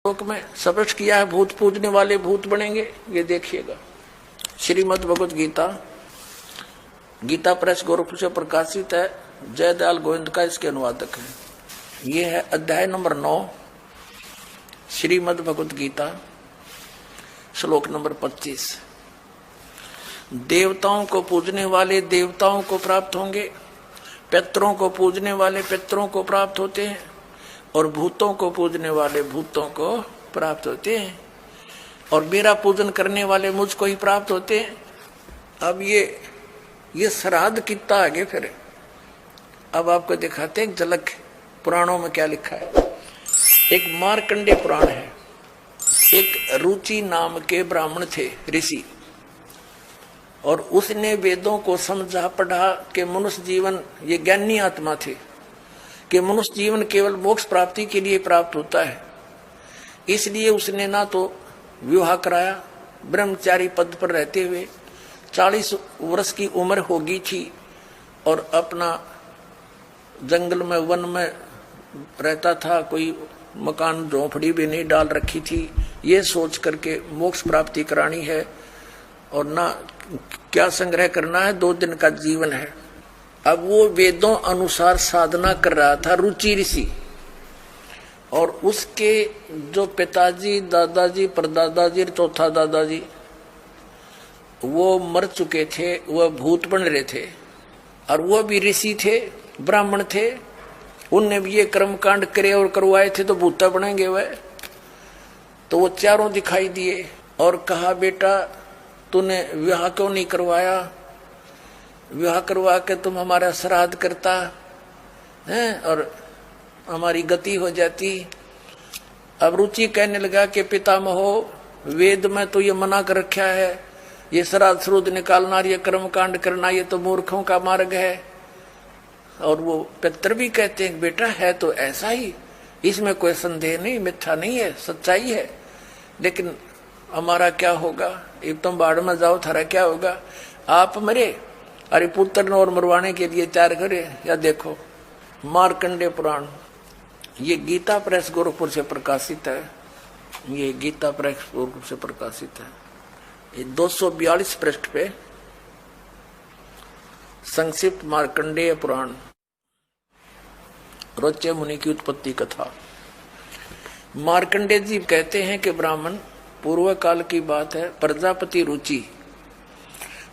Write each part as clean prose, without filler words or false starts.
लोक में स्पष्ट किया है, भूत पूजने वाले भूत बनेंगे। ये देखिएगा, श्रीमद् भगवत गीता, गीता प्रेस गोरखपुर से प्रकाशित है। जयदयाल गोविंद का इसके अनुवादक है। ये है अध्याय नंबर 9, श्रीमद् भगवत गीता, श्लोक नंबर 25। देवताओं को पूजने वाले देवताओं को प्राप्त होंगे, पितरों को पूजने वाले पितरों को प्राप्त होते हैं, और भूतों को पूजने वाले भूतों को प्राप्त होते हैं, और मेरा पूजन करने वाले मुझको ही प्राप्त होते हैं। अब ये श्राद्ध कितना आगे फिर अब आपको दिखाते हैं एक झलक पुराणों में क्या लिखा है। एक मार्कंडेय पुराण है। एक रुचि नाम के ब्राह्मण थे, ऋषि, और उसने वेदों को समझा पढ़ा कि मनुष्य जीवन, ये ज्ञानी आत्मा थे कि मनुष्य जीवन केवल मोक्ष प्राप्ति के लिए प्राप्त होता है। इसलिए उसने ना तो विवाह कराया, ब्रह्मचारी पद पर रहते हुए 40 वर्ष की उम्र होगी थी, और अपना जंगल में वन में रहता था, कोई मकान झोंपड़ी भी नहीं डाल रखी थी। ये सोच करके मोक्ष प्राप्ति करानी है और ना क्या संग्रह करना है, 2 दिन का जीवन है। अब वो वेदों अनुसार साधना कर रहा था, रुचि ऋषि, और उसके जो पिताजी, दादाजी, परदादाजी, चौथा दादाजी वो मर चुके थे, वह भूत बन रहे थे, और वो भी ऋषि थे, ब्राह्मण थे। उनने भी ये कर्मकांड करे और करवाए थे, तो भूत बनेंगे वह। तो वो चारों दिखाई दिए और कहा, बेटा तूने विवाह क्यों नहीं करवाया? विवाह करवा के तुम हमारा श्राद्ध करता है और हमारी गति हो जाती। अब रुचि कहने लगा कि पितामहो, वेद में तो ये मना कर रखा है, ये श्राद्ध श्रुद्ध निकालना, ये कर्मकांड करना, ये तो मूर्खों का मार्ग है। और वो पितर भी कहते हैं, बेटा है तो ऐसा ही, इसमें कोई संदेह नहीं, मिथ्या नहीं है, सच्चाई है। लेकिन हमारा क्या होगा? एक तुम बाढ़ में जाओ, थारा क्या होगा? आप मरे, अरे पुत्र और मरवाने के लिए तैयार करे। या देखो मार्कंडेय पुराण, ये गीता प्रेस गोरखपुर से प्रकाशित है। ये गीता प्रेस गोरखपुर से प्रकाशित है। ये 242 पृष्ठ पे संक्षिप्त मार्कंडेय पुराण, रोच्य मुनि की उत्पत्ति कथा। मार्कंडेय जी कहते हैं कि ब्राह्मण, पूर्व काल की बात है, प्रजापति रुचि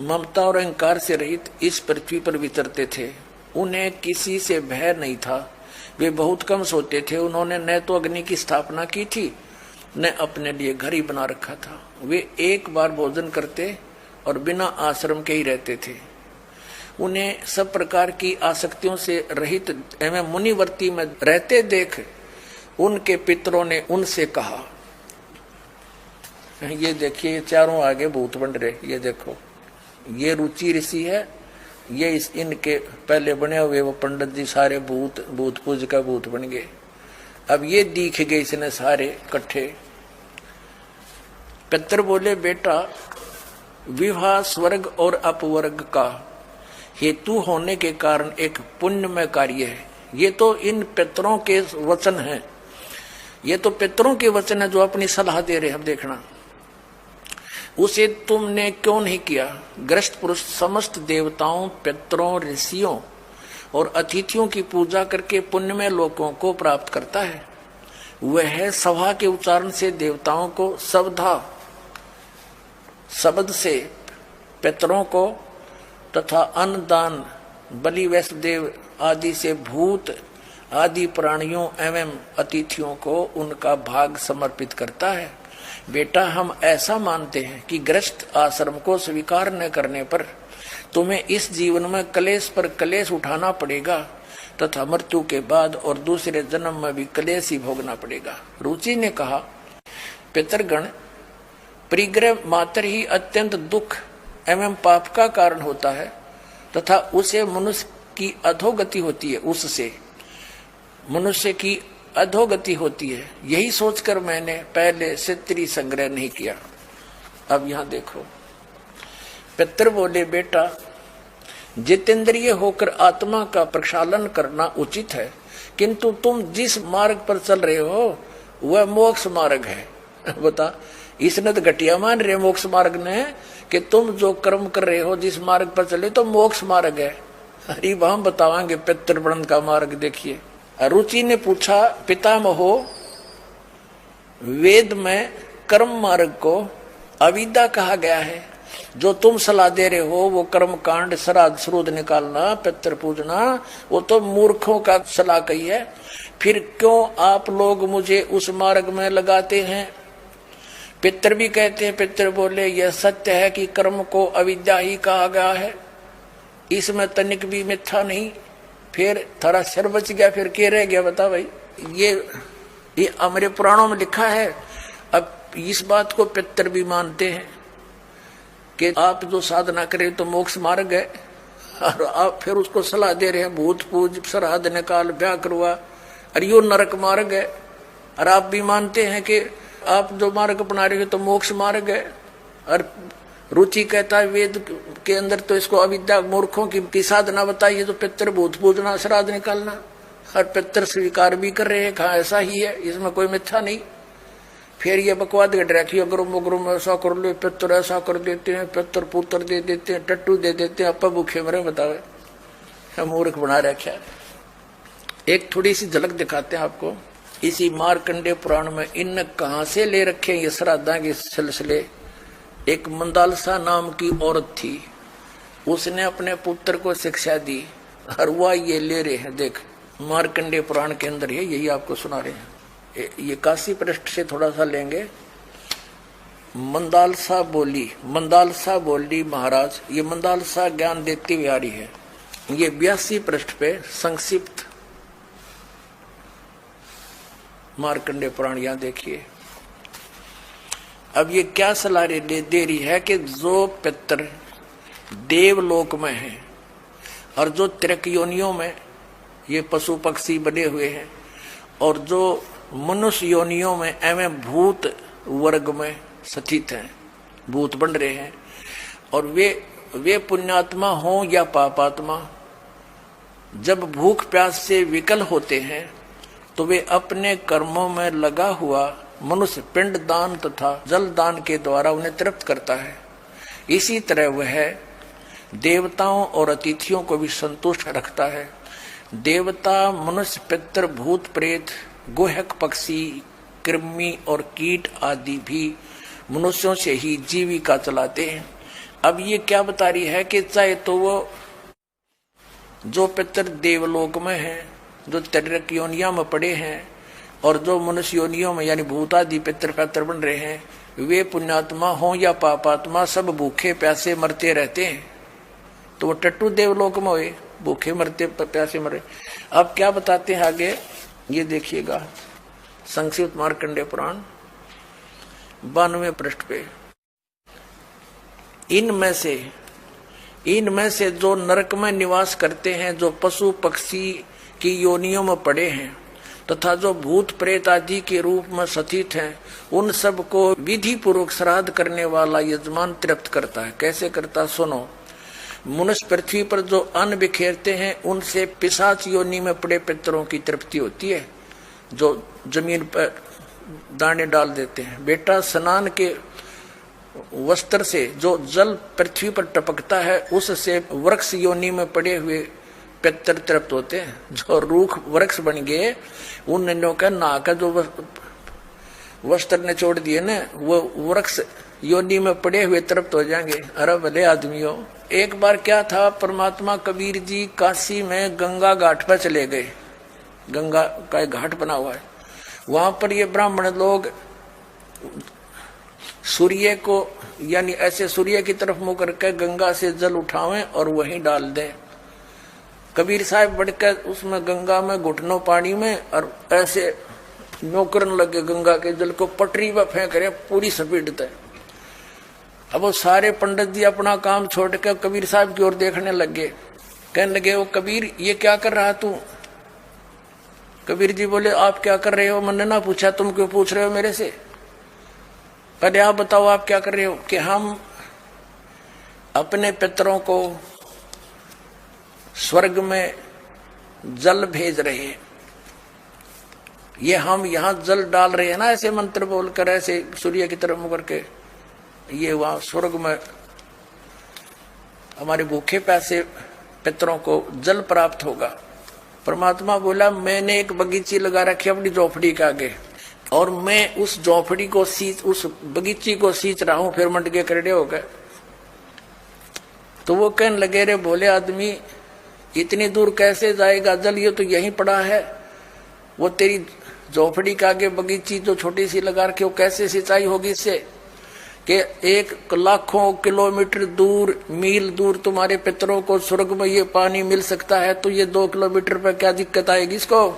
ममता और अहंकार से रहित इस पृथ्वी पर विचरते थे। उन्हें किसी से भय नहीं था, वे बहुत कम सोते थे। उन्होंने न तो अग्नि की स्थापना की थी, न अपने लिए घर ही बना रखा था। वे एक बार भोजन करते और बिना आश्रम के ही रहते थे। उन्हें सब प्रकार की आसक्तियों से रहित एवं मुनिवर्ती में रहते देख उनके पितरों ने उनसे कहा, ये देखिए चारों आगे भूत बन रहे, ये देखो, ये रुचि ऋषि है, ये इनके पहले बने हुए वो पंडित जी सारे भूत पूज का भूत बन गए। अब ये दिख गए इसने सारे इकट्ठे। पितर बोले, बेटा विवाह स्वर्ग और अपवर्ग का हेतु होने के कारण एक पुण्यमय कार्य है। ये तो इन पितरों के वचन हैं, ये तो पितरों के वचन है जो अपनी सलाह दे रहे हैं। अब देखना, उसे तुमने क्यों नहीं किया? ग्रस्त पुरुष समस्त देवताओं, पितरों, ऋषियों और अतिथियों की पूजा करके पुण्यमय लोकों को प्राप्त करता है। वह सभा के उच्चारण से देवताओं को, शब्द से पितरों को तथा अन्नदान, बलि, वैष्णदेव आदि से भूत आदि प्राणियों एवं अतिथियों को उनका भाग समर्पित करता है। बेटा, हम ऐसा मानते हैं कि गृहस्थ आश्रम को स्वीकार न करने पर तुम्हें इस जीवन में क्लेश पर क्लेश उठाना पड़ेगा तथा मृत्यु के बाद और दूसरे जन्म में भी क्लेश ही भोगना पड़ेगा। रुचि ने कहा, पितरगण, परिग्रह मात्र ही अत्यंत दुख एवं पाप का कारण होता है तथा उसे मनुष्य की अधोगति होती है, उससे मनुष्य की अधोगति होती है। यही सोचकर मैंने पहले क्षत्रिय संग्रह नहीं किया। अब यहां देखो, पितर बोले, बेटा जितेंद्रिय होकर आत्मा का प्रक्षालन करना उचित है, किंतु तुम जिस मार्ग पर चल रहे हो वह मोक्ष मार्ग है। बता, इसने तो घटिया मान रहे मोक्ष मार्ग ने कि तुम जो कर्म कर रहे हो जिस मार्ग पर चले तो मोक्ष मार्ग है। अरे हम बतावांगे पितृवर्ण का मार्ग। देखिए, रुचि ने पूछा, पितामहो वेद में कर्म मार्ग को अविद्या कहा गया है, जो तुम सलाह दे रहे हो वो कर्म कांड, श्राद्ध श्रुद्ध निकालना, पितृ पूजना, वो तो मूर्खों का सलाह कही है। फिर क्यों आप लोग मुझे उस मार्ग में लगाते हैं? पितृ भी कहते हैं, पितृ बोले यह सत्य है कि कर्म को अविद्या ही कहा गया है, इसमें तनिक भी मिथ्या नहीं। फिर थारा सिर बच गया, फिर क्या रह गया बता भाई। ये हमारे पुराणों में लिखा है। अब इस बात को पितृ भी मानते हैं कि आप जो साधना करें तो मोक्ष मार्ग है, और आप फिर उसको सलाह दे रहे हैं भूत पूज, श्राद्ध निकाल, ब्याह करवा, और यो नरक मार्ग है। और आप भी मानते हैं कि आप जो मार्ग अपना रहे हो तो मोक्ष मार्ग है। और रुचि कहता है वेद के अंदर तो इसको अविद्या मूर्खों की साधना बताइए, तो पितृ भूत पूजना, श्राद्ध निकालना, और पितृ स्वीकार भी कर रहे हैं, कहा ऐसा ही है, इसमें कोई मिथ्या नहीं। फिर ये बकवाद गट रखी, अग्रुम ऐसा कर लो, पितृ ऐसा कर देते हैं, पितृ पुत्र दे देते हैं, टट्टू दे देते हैं, अपा भूखे मरे, बतावे मूर्ख बना रखा है। एक थोड़ी सी झलक दिखाते हैं आपको इसी मार्कंडेय पुराण में। इन कहां से ले रखे ये श्राद्धा के सिलसिले। एक मंदालसा नाम की औरत थी, उसने अपने पुत्र को शिक्षा दी, और वह ये ले रहे हैं। देख, मार्कंडेय पुराण के अंदर है, यही आपको सुना रहे हैं। ये काशी पृष्ठ से थोड़ा सा लेंगे। मंदालसा बोली महाराज, ये मंदालसा ज्ञान देती बिहारी है। ये 82 पृष्ठ पे संक्षिप्त मार्कंडेय पुराण, यहां देखिए। अब ये क्या सलाह दे रही है कि जो पितर देवलोक में है और जो त्रिक योनियों में ये पशु पक्षी बने हुए हैं, और जो मनुष्य योनियों में एवं भूत वर्ग में स्थित हैं, भूत बन रहे हैं, और वे पुण्यात्मा हों या पापात्मा, जब भूख प्यास से विकल होते हैं तो वे अपने कर्मों में लगा हुआ मनुष्य पिंड दान तथा जल दान के द्वारा उन्हें तृप्त करता है। इसी तरह वह देवताओं और अतिथियों को भी संतुष्ट रखता है। देवता, मनुष्य, पितृ, भूत, प्रेत, गुहक, पक्षी, कृमि और कीट आदि भी मनुष्यों से ही जीविका चलाते हैं। अब ये क्या बता रही है कि चाहे तो वो जो पितृ देवलोक में है, जो त्रिक योनिया में पड़े हैं, और जो मनुष्य योनियों में यानी भूत आदि पितृ पैतृ बन रहे हैं, वे पुण्यात्मा हों या पापात्मा, सब भूखे प्यासे मरते रहते हैं। तो वो टट्टू देवलोक में हुए, भूखे मरते प्यासे मरे। अब क्या बताते हैं आगे, ये देखिएगा। संक्षिप्त मार्कंडेय पुराण 92 पृष्ठ पे, इनमें से जो नरक में निवास करते हैं, जो पशु पक्षी की योनियों में पड़े हैं, तथा जो भूत प्रेत आदि के रूप में स्थित हैं, उन सब को विधि पूर्वक श्राद्ध करने वाला यजमान तृप्त करता है। कैसे करता, सुनो। मनुष्य पृथ्वी पर जो अन्न बिखेरते हैं, उनसे पिशाच योनि में पड़े पितरों की तृप्ति होती है, जो जमीन पर दाने डाल देते हैं। बेटा, स्नान के वस्त्र से जो जल पृथ्वी पर टपकता है, उससे वृक्ष योनि में पड़े हुए पितर तृप्त होते हैं। जो रूख वृक्ष बन गए, उन का नहा का जो वस्त्र ने छोड़ दिए ना, वो वृक्ष योनि में पड़े हुए तृप्त हो जाएंगे। अरे भले आदमियों, एक बार क्या था, परमात्मा कबीर जी काशी में गंगा घाट पर चले गए। गंगा का एक घाट बना हुआ है, वहां पर ये ब्राह्मण लोग सूर्य को यानी ऐसे सूर्य की तरफ मुंह करके गंगा से जल उठावें और वहीं डाल दें। कबीर साहब बढ़कर उसमें गंगा में घुटनों पानी में और ऐसे नौकरन लगे, गंगा के जल को पटरी पर फेंक रहे पूरी स्पीड। अब वो सारे पंडित जी अपना काम छोड़ कर कबीर साहब की ओर देखने लगे, कहने लगे, वो कबीर ये क्या कर रहा तू? कबीर जी बोले, आप क्या कर रहे हो? मैंने ना पूछा, तुम क्यों पूछ रहे हो मेरे से? पहले आप बताओ आप क्या कर रहे हो? कि हम अपने पितरों को स्वर्ग में जल भेज रहे हैं। ये हम यहाँ जल डाल रहे हैं ना, ऐसे मंत्र बोलकर, ऐसे सूर्य की तरफ मुकर के, ये वहां स्वर्ग में हमारे भूखे प्यासे पितरों को जल प्राप्त होगा। परमात्मा बोला मैंने एक बगीची लगा रखी अपनी झोपड़ी के आगे, और मैं उस झोपड़ी को उस बगीची को सींच रहा हूं। फिर मंड के करड़े हो गए। तो वो कहने लगे, रे भोले आदमी, इतनी दूर कैसे जाएगा जल, ये तो यहीं पड़ा है। वो तेरी झोपड़ी के आगे बगीची जो छोटी सी लगा रखी, वो कैसे सिंचाई होगी इससे कि 1 लाखों किलोमीटर दूर, मील दूर तुम्हारे पितरों को स्वर्ग में ये पानी मिल सकता है, तो ये 2 किलोमीटर पर क्या दिक्कत आएगी इसको।